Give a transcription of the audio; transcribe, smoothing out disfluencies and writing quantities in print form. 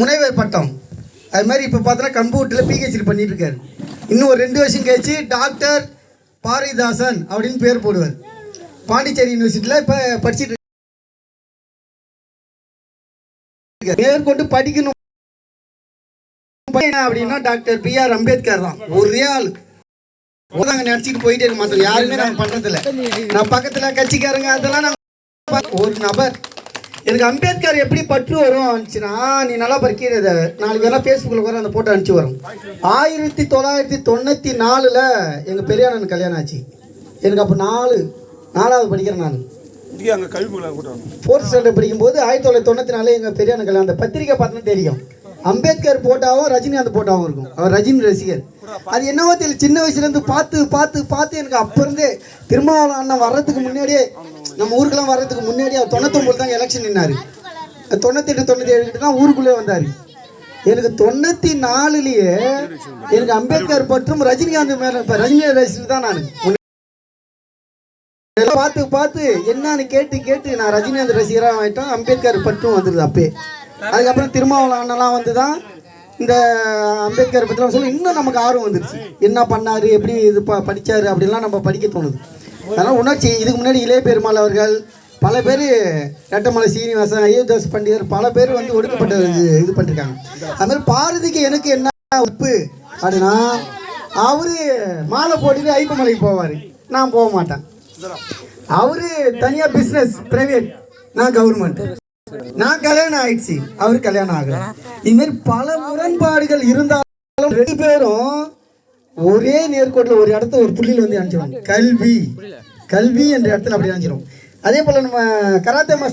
முனைவர் பட்டம். அது மாதிரி இப்போ பார்த்தோன்னா கம்ப்யூட்டரில் பிஹெச்டி பண்ணிட்டு இருக்காரு. இன்னும் ஒரு 2 வருஷம் கழிச்சு டாக்டர் பாரிதாசன் அப்படின்னு பேர் போடுவார். பாண்டிச்சேரி யூனிவர்சிட்டியில் இப்போ படிச்சுட்டு மேற்கொண்டு படிக்கணும் அப்படின்னா டாக்டர் B.R. அம்பேத்கர் தான் ஒரே ஆள். நாங்கள் நினச்சிட்டு போயிட்டே இருக்க மாட்டோம், யாருமே நாங்கள் பண்ணுறதில்ல. நான் பக்கத்தில் கட்சிக்காரங்க அதெல்லாம் நாங்கள் ஒரு நபர். எனக்கு அம்பேத்கர் எப்படி பற்று வரும் அனுச்சுன்னா, நீ நல்லா படிக்கிறது நாளைக்கு வேணால் ஃபேஸ்புக்கில் வர அந்த ஃபோட்டோ அனுப்பிச்சி வரும். 1994 எங்கள் பெரியானனுக்கு கல்யாணம் ஆச்சு. எனக்கு அப்போ 4வது படிக்கிறேன். நான் அங்கே கல்வி 4th ஸ்டாண்டர்ட் படிக்கும்போது 1994 எங்கள் பெரியானு கல்யாணம். அந்த பத்திரிக்கை பார்த்தோன்னு தெரியும், அம்பேத்கர் போட்டாவும் ரஜினிகாந்த் போட்டாவும் இருக்கும். அவர் ரஜினி ரசிகர். அது என்னவோ தெரியல, சின்ன வயசுலேருந்து பார்த்து எனக்கு அப்போ இருந்தே திருமாவளவன் அண்ணன் வர்றதுக்கு முன்னாடியே, நம்ம ஊருக்கெல்லாம் வர்றதுக்கு முன்னாடியே 99 தாங்க எலெக்ஷன் நின்னார். 98 97 தான் ஊருக்குள்ளே வந்தார். எனக்கு 94 எனக்கு அம்பேத்கர் பற்றும் ரஜினிகாந்த் மேலே ரஜினி ரசிகர் தான். நான் பார்த்து என்னன்னு கேட்டு நான் ரஜினிகாந்த் ரசிகராக ஆகிட்டோம். அம்பேத்கர் பற்றும் வந்துடுது அப்பே. அதுக்கப்புறம் திருமாவளவன் அண்ணெல்லாம் வந்து தான் இந்த அம்பேத்கர் பற்றிலாம் சொல்லி இன்னும் நமக்கு ஆர்வம் வந்துருச்சு. என்ன பண்ணார், எப்படி இது படித்தார் அப்படின்லாம் நம்ம படிக்க தோணுது. அதனால் உணர்ச்சி. இதுக்கு முன்னாடி இளைய பெருமாள் அவர்கள், பல பேர், ரெட்டமலை சீனிவாசன், அயோத்தியாஸ் பண்டிதர், பல பேர் வந்து ஒடுக்கப்பட்ட இது பண்ணியிருக்காங்க. அதுமாதிரி பாரதிக்கு எனக்கு என்ன உப்பு அப்படின்னா, அவர் மாலை போட்டுட்டு ஐப்பமலைக்கு போவார், நான் போக மாட்டேன். அவர் தனியாக பிஸ்னஸ் ப்ரைவேட், நான் கவர்மெண்ட். நான் கல்யாணம் ஆயிடுச்சு, அவரு கல்யாணம் ஆகல. இதுமாரி பல முரண்பாடுகள் இருந்தாலும் 2 பேரும் ஒரே நேர்கோட்டில் ஒரு இடத்த ஒரு புள்ளியில் வந்து அனுப்பிச்சிடுவாங்க. கல்வி என்ற இடத்துல அப்படி அனுப்பிச்சிடும். அதே போல் நம்ம கராத்தே மாஸ்டர்